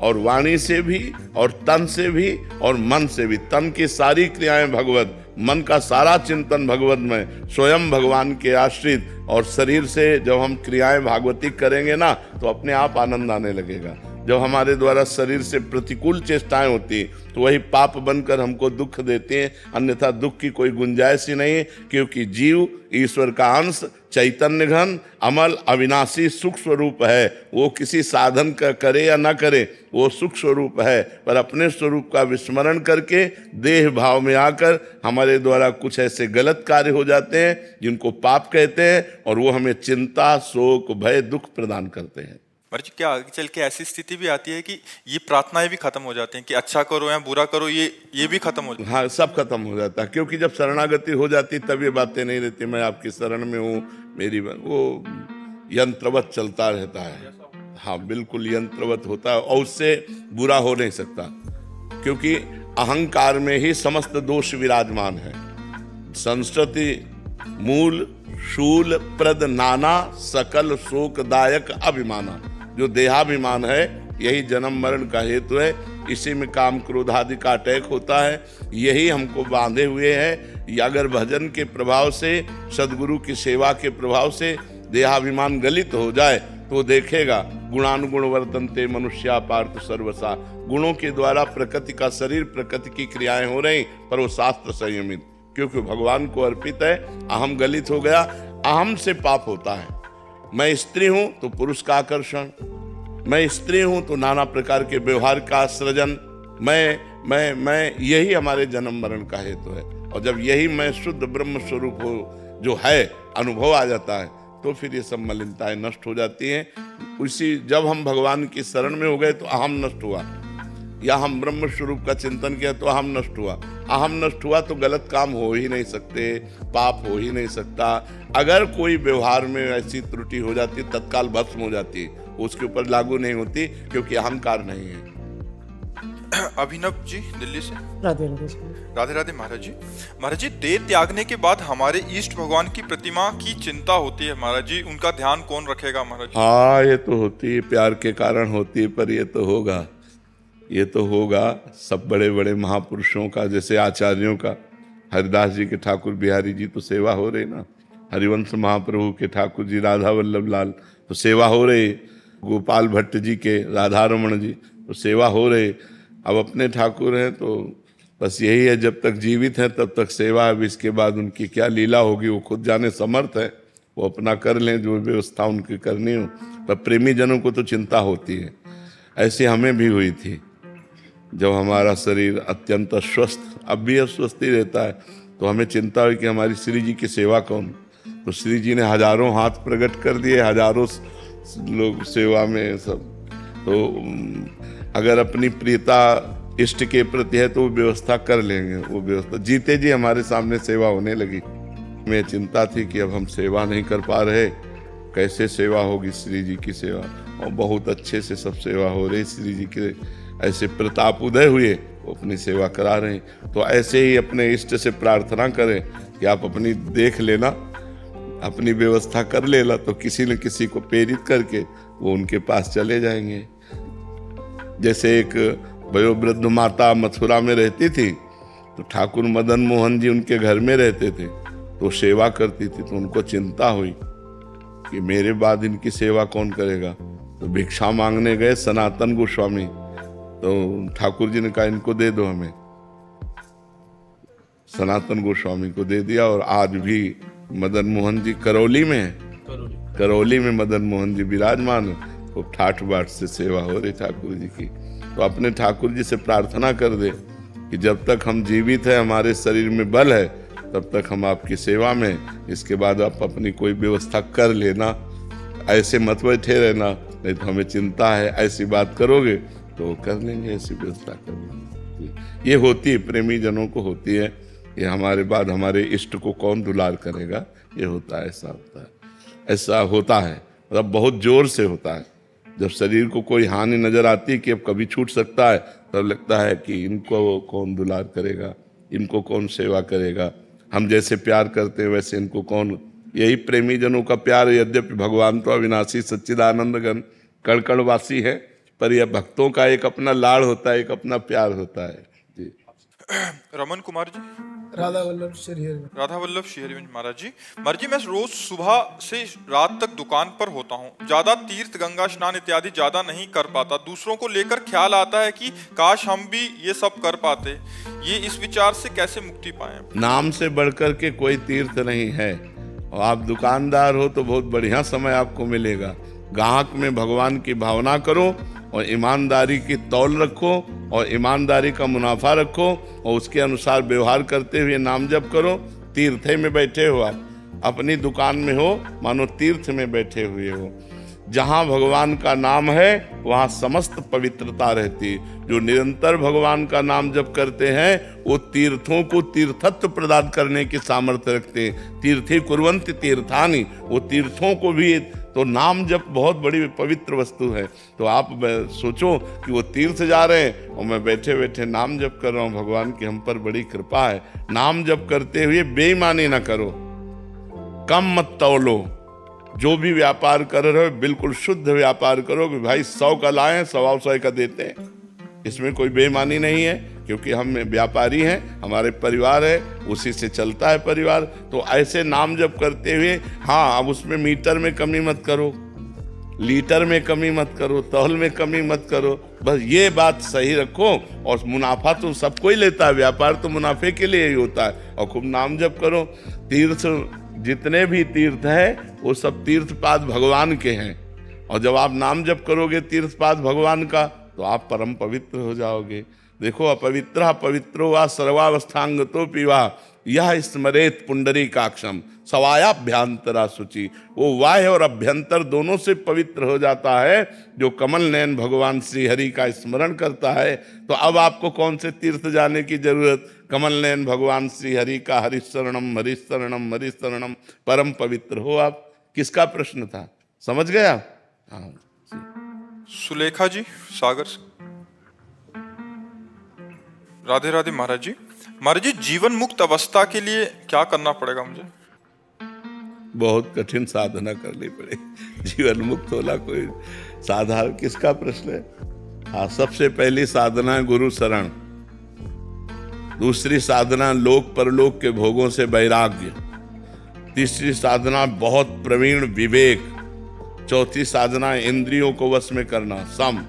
और वाणी से भी और तन से भी और मन से भी। तन की सारी क्रियाएं भगवत, मन का सारा चिंतन भगवत में, स्वयं भगवान के आश्रित। और शरीर से जब हम क्रियाएं भागवतिक करेंगे ना, तो अपने आप आनंद आने लगेगा। जब हमारे द्वारा शरीर से प्रतिकूल चेष्टाएं होती हैं, तो वही पाप बनकर हमको दुख देते हैं, अन्यथा दुख की कोई गुंजाइश ही नहीं है। क्योंकि जीव ईश्वर का अंश, चैतन्य घन, अमल, अविनाशी सुख स्वरूप है। वो किसी साधन का करे या ना करे, वो सुख स्वरूप है। पर अपने स्वरूप का विस्मरण करके देह भाव में आकर हमारे द्वारा कुछ ऐसे गलत कार्य हो जाते हैं जिनको पाप कहते हैं, और वो हमें चिंता, शोक, भय, दुख प्रदान करते हैं। महाराज जी, क्या आगे चल के ऐसी स्थिति भी आती है कि ये प्रार्थनाएं भी खत्म हो जाती हैं कि अच्छा करो या बुरा करो, ये भी खत्म हो जाता है? हाँ, सब खत्म हो जाता है। क्योंकि जब शरणागति हो जाती तब ये बातें नहीं रहती, मैं आपकी शरण में हूँ, मेरी, वो यंत्रवत चलता रहता है। हाँ बिल्कुल यंत्रवत होता है, और उससे बुरा हो नहीं सकता, क्योंकि अहंकार में ही समस्त दोष विराजमान है। संस्कृति मूल शूल प्रद नाना सकल शोकदायक अभिमाना। जो देहाभिमान है यही जन्म मरण का हेतु है। इसी में काम क्रोध आदि का अटैक होता है, यही हमको बांधे हुए है। अगर भजन के प्रभाव से, सदगुरु की सेवा के प्रभाव से देहाभिमान गलित हो जाए, तो देखेगा गुणानुगुण वर्तन्ते मनुष्या पार्थ सर्वसा। गुणों के द्वारा प्रकृति का शरीर, प्रकृति की क्रियाएं हो रही, पर वो शास्त्र संयमित, क्योंकि भगवान को अर्पित है। अहम गलित हो गया, अहम से पाप होता है। मैं स्त्री हूं तो पुरुष का आकर्षण, मैं स्त्री हूं तो नाना प्रकार के व्यवहार का सृजन, मैं यही हमारे जन्म मरण का हेतु है। और जब यही मैं शुद्ध ब्रह्म स्वरूप हो जो है अनुभव आ जाता है, तो फिर ये सब मलिनताएं नष्ट हो जाती हैं। उसी जब हम भगवान की शरण में हो गए तो अहम नष्ट हुआ। या हम ब्रह्म स्वरूप का चिंतन किया तो अहम नष्ट हुआ। अहम नष्ट हुआ तो गलत काम हो ही नहीं सकते, पाप हो ही नहीं सकता। अगर कोई व्यवहार में ऐसी त्रुटि हो जाती तत्काल भस्म हो जाती, उसके ऊपर लागू नहीं होती, क्योंकि अहंकार नहीं है। अभिनव जी दिल्ली से। राधे राधे। राधे राधे महाराज जी। महाराज जी, देह त्यागने के बाद हमारे इष्ट भगवान की प्रतिमा की चिंता होती है महाराज जी, उनका ध्यान कौन रखेगा महाराज जी? हाँ, ये तो होती है, प्यार के कारण होती है, पर ये तो होगा, ये तो होगा। सब बड़े बड़े महापुरुषों का, जैसे आचार्यों का, हरिदास जी के ठाकुर बिहारी जी तो सेवा हो रही ना, हरिवंश महाप्रभु के ठाकुर जी राधा वल्लभ लाल तो सेवा हो रही, गोपाल भट्ट जी के राधा रमण जी तो सेवा हो रही। अब अपने ठाकुर हैं तो बस यही है, जब तक जीवित हैं तब तक सेवा है। अब इसके बाद उनकी क्या लीला होगी वो खुद जाने, समर्थ है, वो अपना कर लें जो व्यवस्था उनकी करनी हो। पर प्रेमी जनों को तो चिंता होती है। ऐसे हमें भी हुई थी जब हमारा शरीर अत्यंत अस्वस्थ, अब भी अस्वस्थ ही रहता है, तो हमें चिंता हुई कि हमारी श्री जी की सेवा कौन। तो श्री जी ने हजारों हाथ प्रकट कर दिए, हजारों लोग सेवा में सब। तो अगर अपनी प्रियता इष्ट के प्रति है तो वो व्यवस्था कर लेंगे। वो व्यवस्था जीते जी हमारे सामने सेवा होने लगी। हमें चिंता थी कि अब हम सेवा नहीं कर पा रहे, कैसे सेवा होगी श्री जी की सेवा। और बहुत अच्छे से सब सेवा हो रही, श्री जी के ऐसे प्रताप उदय हुए, वो अपनी सेवा करा रहे हैं। तो ऐसे ही अपने इष्ट से प्रार्थना करें कि आप अपनी देख लेना, अपनी व्यवस्था कर लेना, तो किसी न किसी को प्रेरित करके वो उनके पास चले जाएंगे। जैसे एक वयोवृद्ध माता मथुरा में रहती थी, तो ठाकुर मदन मोहन जी उनके घर में रहते थे, तो सेवा करती थी। तो उनको चिंता हुई कि मेरे बाद इनकी सेवा कौन करेगा। तो भिक्षा मांगने गए सनातन गोस्वामी, तो ठाकुर जी ने कहा इनको दे दो हमें। सनातन गोस्वामी को दे दिया। और आज भी मदन मोहन जी करौली में है, करौली में मदन मोहन जी विराजमान है। खूब ठाठ बाट से सेवा हो रही ठाकुर जी की। तो अपने ठाकुर जी से प्रार्थना कर दे कि जब तक हम जीवित हैं, हमारे शरीर में बल है, तब तक हम आपकी सेवा में, इसके बाद आप अपनी कोई व्यवस्था कर लेना, ऐसे मत बैठे रहना, नहीं तो हमें चिंता है। ऐसी बात करोगे तो कर लेंगे, ऐसी व्यवस्था कर लेंगे। ये होती है, प्रेमी जनों को होती है, ये हमारे बाद हमारे इष्ट को कौन दुलार करेगा, ये होता है, ऐसा होता है, ऐसा होता है। मतलब बहुत जोर से होता है। जब शरीर को कोई हानि नजर आती है कि अब कभी छूट सकता है, तब लगता है कि इनको कौन दुलार करेगा, इनको कौन सेवा करेगा, हम जैसे प्यार करते हैं वैसे इनको कौन। यही प्रेमी जनों का प्यार। यद्यपि भगवान तो अविनाशी सच्चिदानंद घन कणकणवासी है, पर यह भक्तों का एक अपना लाड़ होता है, एक अपना प्यार होता है जी। रमन कुमार जी। राधा वल्लभ श्री हरि। राधा वल्लभ श्री हरिवंश महाराज जी। महाराज जी, मैं रोज सुबह से रात तक दुकान पर होता हूँ, ज्यादा तीर्थ गंगा स्नान इत्यादि ज्यादा नहीं कर पाता। दूसरों को लेकर ख्याल आता है कि काश हम भी ये सब कर पाते। ये इस विचार से कैसे मुक्ति पाए? नाम से बढ़कर के कोई तीर्थ नहीं है। और आप दुकानदार हो तो बहुत बढ़िया समय आपको मिलेगा। ग्राहक में भगवान की भावना करो और ईमानदारी की तौल रखो और ईमानदारी का मुनाफा रखो और उसके अनुसार व्यवहार करते हुए नाम जप करो। तीर्थे में बैठे हो, आप अपनी दुकान में हो, मानो तीर्थ में बैठे हुए हो। जहाँ भगवान का नाम है वहाँ समस्त पवित्रता रहती है। जो निरंतर भगवान का नाम जप करते हैं वो तीर्थों को तीर्थत्व प्रदान करने की सामर्थ्य रखते हैं। तीर्थी कुर्वन्ति तीर्थानि, वो तीर्थों को भी, तो नाम जप बहुत बड़ी पवित्र वस्तु है। तो आप सोचो कि वो तीर्थ जा रहे हैं और मैं बैठे बैठे नाम जप कर रहा हूँ, भगवान की हम पर बड़ी कृपा है। नाम जप करते हुए बेईमानी ना करो, कम मत तौलो। जो भी व्यापार कर रहे हो बिल्कुल शुद्ध व्यापार करो कि भाई 100 का लाए 100 का देते हैं, इसमें कोई बेईमानी नहीं है। क्योंकि हम व्यापारी हैं, हमारे परिवार है, उसी से चलता है परिवार। तो ऐसे नाम जप करते हुए, हाँ, अब उसमें मीटर में कमी मत करो, लीटर में कमी मत करो, तौल में कमी मत करो, बस ये बात सही रखो। और मुनाफा तो सबको ही लेता है, व्यापार तो मुनाफे के लिए ही होता है। और खूब नाम जप करो। तीर्थ, जितने भी तीर्थ है वो सब तीर्थपाद भगवान के हैं। और जब आप नाम जप करोगे तीर्थपाद भगवान का, तो आप परम पवित्र हो जाओगे। देखो, अपवित्र पवित्रो वा सर्वावस्थांगतो पीवा यह स्मरेत पुंडरीकाक्षम सवायाभ्यंतरा शुचि। वो वाह्य और अभ्यंतर दोनों से पवित्र हो जाता है जो कमल नयन भगवान श्री हरि का स्मरण करता है। तो अब आपको कौन से तीर्थ जाने की जरूरत? कमल नयन भगवान श्री हरि का हरिशरणम हरिशरणम हरिशरणम, परम पवित्र हो आप। किसका प्रश्न था, समझ गया? हाँ। सुलेखा जी सागर से। राधे राधे महाराज जी। महाराज जी, जीवन मुक्त अवस्था के लिए क्या करना पड़ेगा मुझे? बहुत कठिन साधना करनी पड़ेगी। जीवन मुक्त होना कोई साधारण किसका प्रश्न है? हाँ, सबसे पहली साधना है गुरु शरण, दूसरी साधना लोक परलोक के भोगों से वैराग्य, तीसरी साधना बहुत प्रवीण विवेक, चौथी साधना इंद्रियों को वश में करना सम,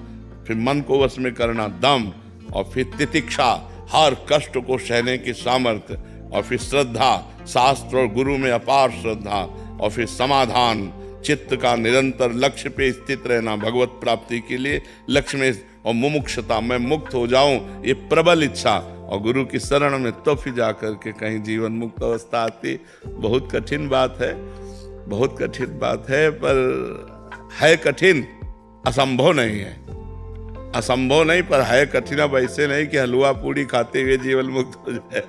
फिर मन को वश में करना दम, और फिर तितिक्षा हर कष्ट को सहने की सामर्थ्य, और फिर श्रद्धा शास्त्र और गुरु में अपार श्रद्धा, और फिर समाधान चित्त का निरंतर लक्ष्य पे स्थित रहना भगवत प्राप्ति के लिए लक्ष्य में, और मुमुक्षता मैं मुक्त हो जाऊं ये प्रबल इच्छा, और गुरु की शरण में तो फिर जाकर के कहीं जीवन मुक्त अवस्था आती। बहुत कठिन बात है, बहुत कठिन बात है, पर है कठिन, असंभव नहीं है, असंभव नहीं पर है कठिन। अब ऐसे नहीं कि हलवा पूड़ी खाते हुए जीवन मुक्त हो जाए,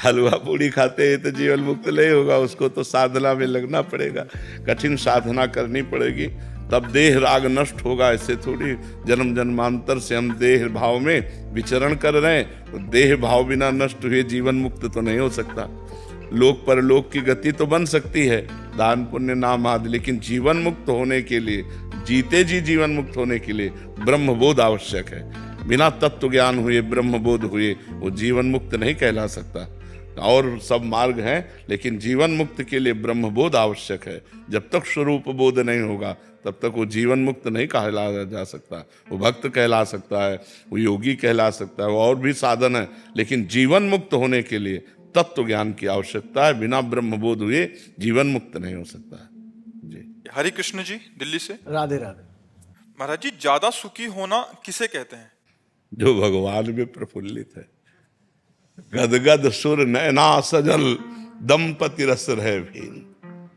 हलवा पूड़ी खाते हुए तो जीवन मुक्त नहीं होगा, उसको तो साधना में लगना पड़ेगा, कठिन साधना करनी पड़ेगी, तब देह राग नष्ट होगा। ऐसे थोड़ी जन्म जन्मांतर से हम देह भाव में विचरण कर रहे हैं, तो देह भाव बिना नष्ट हुए जीवन मुक्त तो नहीं हो सकता। लोक परलोक की गति तो बन सकती है, दान पुण्य नाम आदि, लेकिन जीवन मुक्त होने के लिए, जीते जी जीवन मुक्त होने के लिए ब्रह्मबोध आवश्यक है। बिना तत्व ज्ञान हुए ब्रह्मबोध हुए वो जीवन मुक्त नहीं कहला सकता। और सब मार्ग हैं, लेकिन जीवन मुक्त के लिए ब्रह्मबोध आवश्यक है। जब तक स्वरूप बोध नहीं होगा तब तक वो जीवन मुक्त नहीं कहलाया जा सकता। वो भक्त कहला सकता है, वो योगी कहला सकता है, वो और भी साधन है, लेकिन जीवन मुक्त होने के लिए तत्व ज्ञान की आवश्यकता है। बिना ब्रह्मबोध हुए जीवन मुक्त नहीं हो सकता है। जी। हरि कृष्ण जी दिल्ली से। राधे राधे। महाराज जी, ज्यादा सुखी होना किसे कहते हैं? जो भगवान में प्रफुल्लित है। गदगद सुर नैना सजल दंपति रस रहे भीन,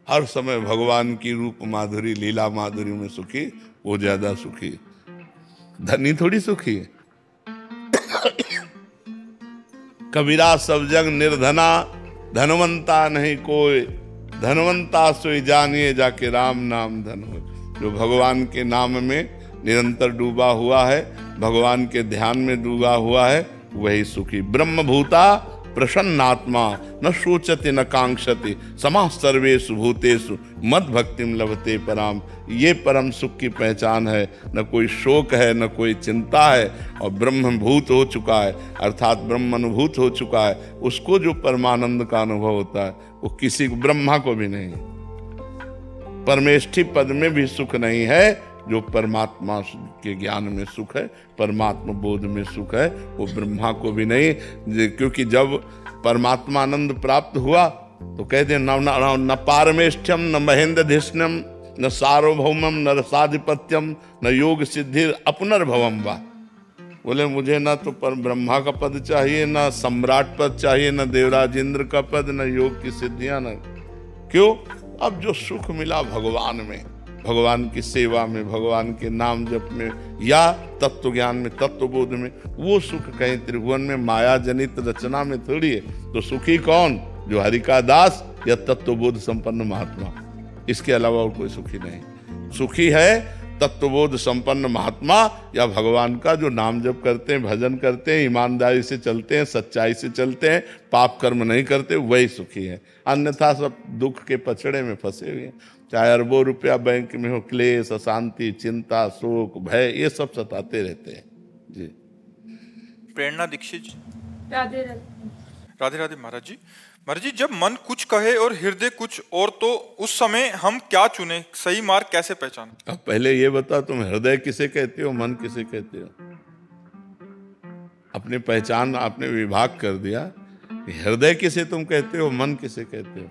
हर समय भगवान की रूप माधुरी लीला माधुरी में सुखी, वो ज्यादा सुखी। धनी थोड़ी सुखी है। कबीरा सब जग निर्धना, धनवंता नहीं कोई, धनवंता सोई जानिए जाके राम नाम धन हो। जो भगवान के नाम में निरंतर डूबा हुआ है, भगवान के ध्यान में डूबा हुआ है, वही सुखी। ब्रह्मभूता प्रसन्नात्मा न शोचति न कांक्षति, समाः सर्वेषु भूतेषु मद भक्तिम लभते पराम। ये परम सुख की पहचान है। न कोई शोक है, न कोई चिंता है, और ब्रह्मभूत हो चुका है, अर्थात ब्रह्म अनुभूत हो चुका है। उसको जो परमानंद का अनुभव होता है वो किसी ब्रह्मा को भी नहीं। परमेष्ठी पद में भी सुख नहीं है। जो परमात्मा के ज्ञान में सुख है, परमात्मा बोध में सुख है, वो ब्रह्मा को भी नहीं। क्योंकि जब परमात्मा आनंद प्राप्त हुआ तो कहते न पारमेष्ठ्यम न महेंद्रधिष्ण्यम न सार्वभौमम न रसाधिपत्यम न योग सिद्धि अपनर्भवम वा। बोले मुझे ना तो पर ब्रह्मा का पद चाहिए, ना सम्राट पद चाहिए, न देवराज इंद्र का पद, न योग की सिद्धियां, न। क्यों? अब जो सुख मिला भगवान में, भगवान की सेवा में, भगवान के नाम जप में, या तत्व ज्ञान में, तत्व बोध में, वो सुख कहीं त्रिभुवन में माया जनित रचना में थोड़ी है। तो सुखी कौन? जो हरि का दास या तत्व बोध संपन्न महात्मा। इसके अलावा और कोई सुखी नहीं। सुखी है तत्वबोध संपन्न महात्मा या भगवान का जो नाम जप करते हैं, भजन करते हैं, ईमानदारी से चलते हैं, सच्चाई से चलते हैं, पाप कर्म नहीं करते, वही सुखी है। अन्यथा सब दुख के पछड़े में फंसे हुए हैं। चाहे अरबों रुपया बैंक में हो, क्लेश, अशांति, चिंता, शोक, भय, ये सब सताते रहते हैं। जी। प्रेरणा दीक्षित जी। राधे राधे। राधे राधे महाराज जी। महाराज जी, जब मन कुछ कहे और हृदय कुछ और, तो उस समय हम क्या चुने? सही मार्ग कैसे पहचाने? अब पहले ये बता, तुम हृदय किसे कहते हो, मन किसे कहते हो? अपनी पहचान आपने विभाग कर दिया। हृदय किसे तुम कहते हो, मन किसे कहते हो?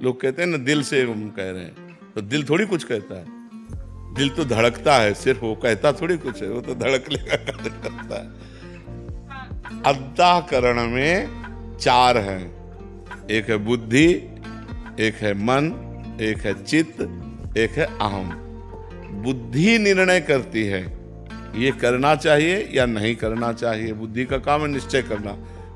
लोग कहते हैं ना दिल से हम कह रहे हैं, तो दिल थोड़ी कुछ कहता है। दिल तो धड़कता है, सिर्फ वो कहता थोड़ी कुछ है, वो तो धड़कने का कार्य करता है। अंतःकरण में 4 हैं। एक है बुद्धि, एक है मन, एक है चित्त, एक है अहम। बुद्धि निर्णय करती है ये करना चाहिए या नहीं करना चाहिए। बुद्धि का काम है निश्चय करना,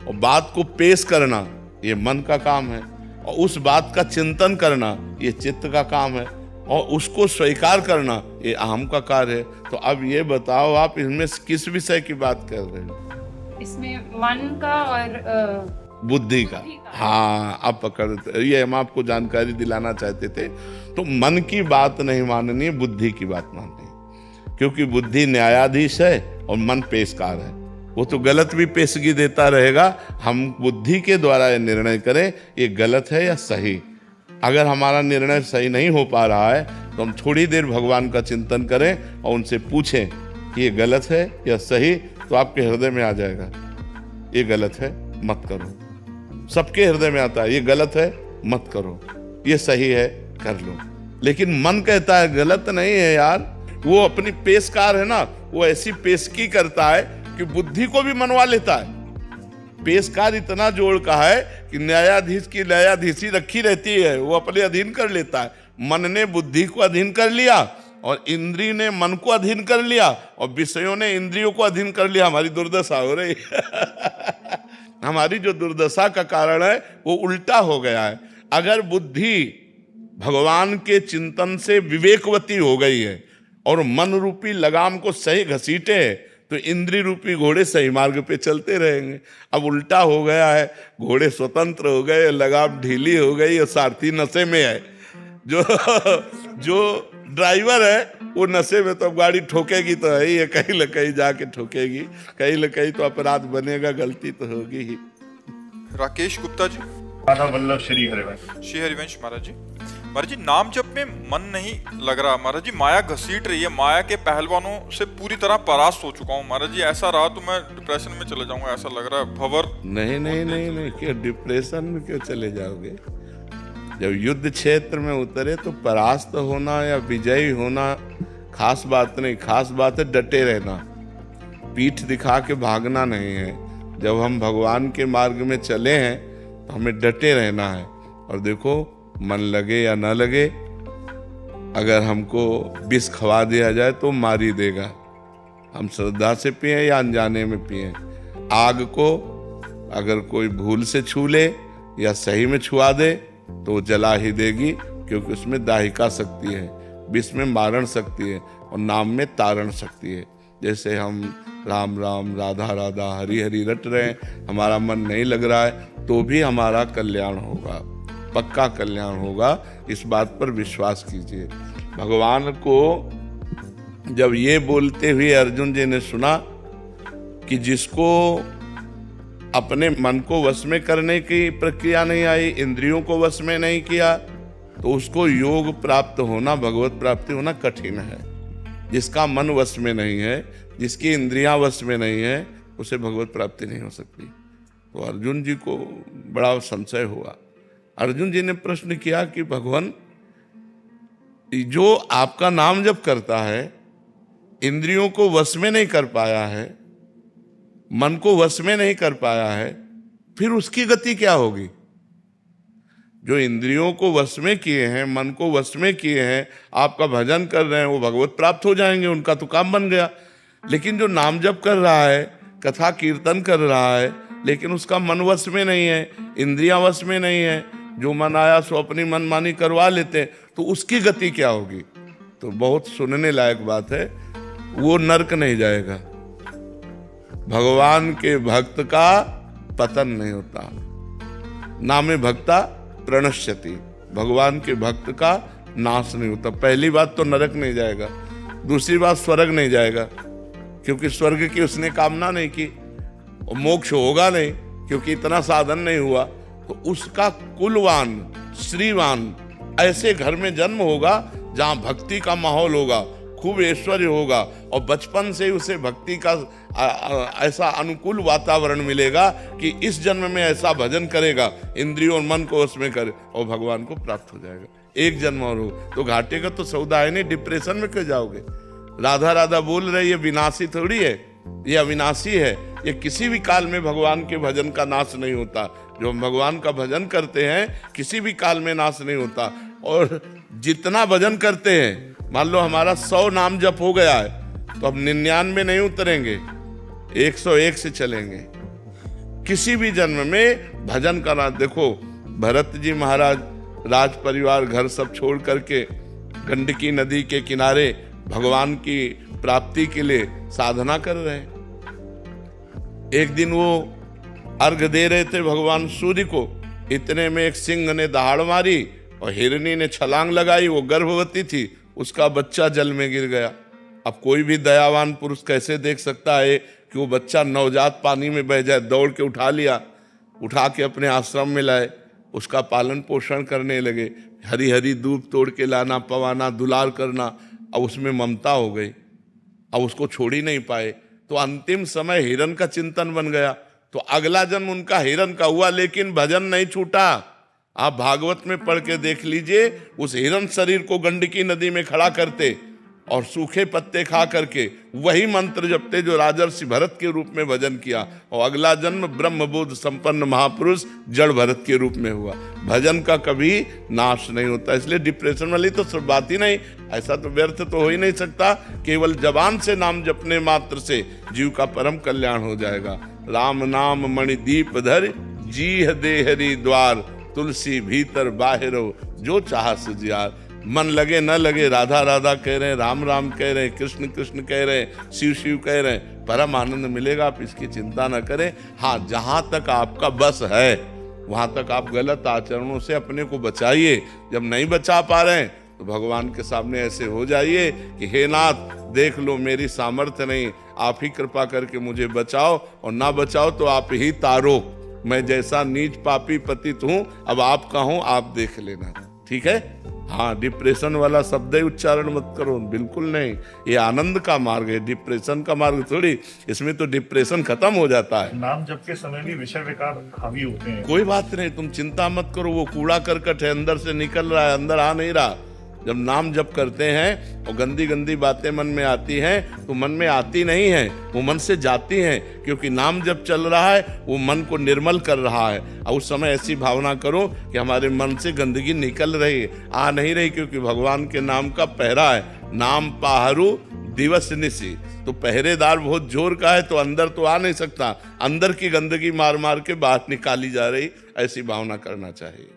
और बात को पेश करना ये मन का काम है, और उस बात का चिंतन करना ये चित्त का काम है, और उसको स्वीकार करना ये अहम का कार्य है। तो अब ये बताओ आप इसमें किस विषय की बात कर रहे हो? इसमें मन का और बुद्धि का। हाँ, अब पकड़, ये हम आपको जानकारी दिलाना चाहते थे। तो मन की बात नहीं माननी, बुद्धि की बात माननी, क्योंकि बुद्धि न्यायाधीश है और मन पेशकार है। वो तो गलत भी पेशगी देता रहेगा। हम बुद्धि के द्वारा ये निर्णय करें ये गलत है या सही। अगर हमारा निर्णय सही नहीं हो पा रहा है तो हम थोड़ी देर भगवान का चिंतन करें और उनसे पूछें कि ये गलत है या सही। तो आपके हृदय में आ जाएगा ये गलत है मत करो। सबके हृदय में आता है ये गलत है मत करो, ये सही है कर लो। लेकिन मन कहता है गलत नहीं है यार। वो अपनी पेशकार है ना, वो ऐसी पेशकी करता है कि बुद्धि को भी मनवा लेता है। पेशकार इतना जोड़ का है कि न्यायाधीश की न्यायाधीशी रखी रहती है, वो अपने अधीन कर लेता है। मन ने बुद्धि को अधीन कर लिया, और इंद्रिय ने मन को अधीन कर लिया, और विषयों ने इंद्रियों को अधीन कर लिया। हमारी दुर्दशा हो रही हमारी जो दुर्दशा का कारण है वो उल्टा हो गया है। अगर बुद्धि भगवान के चिंतन से विवेकवती हो गई है और मन रूपी लगाम को सही घसीटे तो इंद्रिय रूपी घोड़े सही मार्ग पे चलते रहेंगे। अब उल्टा हो गया है, घोड़े स्वतंत्र हो गए, लगाम ढीली हो गई और सारथी नशे में है। जो ड्राइवर है वो नशे में, तो अब गाड़ी ठोकेगी तो है ही है, कहीं न कहीं जाके ठोकेगी, कहीं न कहीं तो अपराध बनेगा, गलती तो होगी ही। राकेश गुप्ता जी। राधा वल्लभ श्री हरिवंश। श्री हरिवंश महाराज जी। महाराज जी, नाम जप में मन नहीं लग रहा महाराज जी, माया घसीट रही है। माया के पहलवानों से पूरी तरह परास्त हो चुका हूँ महाराज जी। ऐसा रहा तो मैं डिप्रेशन में चले जाऊंगा, ऐसा लग रहा है। भंवर नहीं, क्यों डिप्रेशन में क्यों चले जाओगे? जब युद्ध क्षेत्र में उतरे तो परास्त होना या विजयी होना खास बात नहीं। खास बात है डटे रहना, पीठ दिखा के भागना नहीं है। जब हम भगवान के मार्ग में चले हैं तो हमें डटे रहना है। और देखो, मन लगे या ना लगे, अगर हमको विष खवा दिया जाए तो मार ही देगा। हम श्रद्धा से पिए या अनजाने में पिए। आग को अगर कोई भूल से छू ले या सही में छुआ दे तो जला ही देगी, क्योंकि उसमें दाहिका शक्ति है, विष में मारण शक्ति है और नाम में तारण शक्ति है। जैसे हम राम राम राधा राधा हरि हरि रट रहे हैं, हमारा मन नहीं लग रहा है तो भी हमारा कल्याण होगा, पक्का कल्याण होगा। इस बात पर विश्वास कीजिए। भगवान को जब ये बोलते हुए अर्जुन जी ने सुना कि जिसको अपने मन को वश में करने की प्रक्रिया नहीं आई, इंद्रियों को वश में नहीं किया, तो उसको योग प्राप्त होना, भगवत प्राप्ति होना कठिन है। जिसका मन वश में नहीं है, जिसकी इंद्रियां वश में नहीं है, उसे भगवत प्राप्ति नहीं हो सकती। तो अर्जुन जी को बड़ा संशय हुआ। अर्जुन जी ने प्रश्न किया कि भगवान, जो आपका नाम जप करता है, इंद्रियों को वश में नहीं कर पाया है, मन को वश में नहीं कर पाया है, फिर उसकी गति क्या होगी? जो इंद्रियों को वश में किए हैं, मन को वश में किए हैं, आपका भजन कर रहे हैं, वो भगवत प्राप्त हो जाएंगे, उनका तो काम बन गया। लेकिन जो नाम जप कर रहा है, कथा कीर्तन कर रहा है, लेकिन उसका मन वश में नहीं है, इंद्रियां वश में नहीं है, जो मन आया सो अपनी मनमानी करवा लेते हैं, तो उसकी गति क्या होगी? तो बहुत सुनने लायक बात है। वो नरक नहीं जाएगा। भगवान के भक्त का पतन नहीं होता। नामे भक्ता प्रणश्यति, भगवान के भक्त का नाश नहीं होता। पहली बात तो नरक नहीं जाएगा, दूसरी बात स्वर्ग नहीं जाएगा, क्योंकि स्वर्ग की उसने कामना नहीं की, और मोक्ष होगा नहीं क्योंकि इतना साधन नहीं हुआ। तो उसका कुलवान श्रीवान ऐसे घर में जन्म होगा जहां भक्ति का माहौल होगा, खूब ऐश्वर्य होगा, और बचपन से उसे भक्ति का ऐसा अनुकूल वातावरण मिलेगा कि इस जन्म में ऐसा भजन करेगा, इंद्रियों और मन को उसमें करे और भगवान को प्राप्त हो जाएगा। एक जन्म और हो तो घाटे का तो सौदा है नहीं। डिप्रेशन में क्यों जाओगे? राधा राधा बोल रही है, विनाशी थोड़ी है, ये अविनाशी है, ये किसी भी काल में भगवान के भजन का नाश नहीं होता। जो हम भगवान का भजन करते हैं किसी भी काल में नाश नहीं होता। और जितना भजन करते हैं, मान लो हमारा 100 नाम जप हो गया है, तो अब 99 नहीं उतरेंगे, 101 से चलेंगे। किसी भी जन्म में भजन करना। देखो भरत जी महाराज राज परिवार घर सब छोड़ करके गंडकी नदी के किनारे भगवान की प्राप्ति के लिए साधना कर रहे हैं। एक दिन वो अर्घ दे रहे थे भगवान सूर्य को, इतने में एक सिंह ने दहाड़ मारी और हिरनी ने छलांग लगाई। वो गर्भवती थी, उसका बच्चा जल में गिर गया। अब कोई भी दयावान पुरुष कैसे देख सकता है कि वो बच्चा नवजात पानी में बह जाए। दौड़ के उठा लिया, उठा के अपने आश्रम में लाए, उसका पालन पोषण करने लगे। हरी हरी दूब तोड़ के लाना, पवाना, दुलार करना। अब उसमें ममता हो गई, अब उसको छोड़ ही नहीं पाए, तो अंतिम समय हिरण का चिंतन बन गया। तो अगला जन्म उनका हिरण का हुआ, लेकिन भजन नहीं छूटा। आप भागवत में पढ़ के देख लीजिए, उस हिरण शरीर को गंडकी नदी में खड़ा करते और सूखे पत्ते खा करके वही मंत्र जपते जो राजर्षि भरत के रूप में भजन किया, और अगला जन्म ब्रह्मबोध संपन्न महापुरुष जड़ भरत के रूप में हुआ। भजन का कभी नाश नहीं होता, इसलिए डिप्रेशन वाली तो सब बात ही नहीं। ऐसा तो व्यर्थ तो हो ही नहीं सकता। केवल जबान से नाम जपने मात्र से जीव का परम कल्याण हो जाएगा। राम नाम मणिदीप धर, जीह देहरी द्वार, तुलसी भीतर बाहिरो, जो चाह सुजियार। मन लगे न लगे, राधा राधा कह रहे हैं, राम राम कह रहे हैं, कृष्ण कृष्ण कह रहे हैं, शिव शिव कह रहे हैं, परम आनंद मिलेगा। आप इसकी चिंता न करें। हाँ, जहां तक आपका बस है वहां तक आप गलत आचरणों से अपने को बचाइए। जब नहीं बचा पा रहे हैं तो भगवान के सामने ऐसे हो जाइए कि हे नाथ, देख लो मेरी सामर्थ्य नहीं, आप ही कृपा करके मुझे बचाओ, और ना बचाओ तो आप ही तारो। मैं जैसा नीच पापी पतित हूं, अब आपका हूं, आप देख लेना। ठीक है? हाँ, डिप्रेशन वाला शब्द ही उच्चारण मत करो, बिल्कुल नहीं। ये आनंद का मार्ग है, डिप्रेशन का मार्ग थोड़ी। इसमें तो डिप्रेशन खत्म हो जाता है। नाम जप के समय भी विषय विकार हावी होते हैं। कोई बात नहीं, तुम चिंता मत करो। वो कूड़ा करकट है, अंदर से निकल रहा है, अंदर आ नहीं रहा। जब नाम जप करते हैं और गंदी गंदी बातें मन में आती हैं, तो मन में आती नहीं है, वो मन से जाती हैं, क्योंकि नाम जप चल रहा है, वो मन को निर्मल कर रहा है। और उस समय ऐसी भावना करो कि हमारे मन से गंदगी निकल रही है, आ नहीं रही, क्योंकि भगवान के नाम का पहरा है। नाम पाहरू दिवस निशी, तो पहरेदार बहुत जोर का है, तो अंदर तो आ नहीं सकता। अंदर की गंदगी मार मार के बाहर निकाली जा रही, ऐसी भावना करना चाहिए।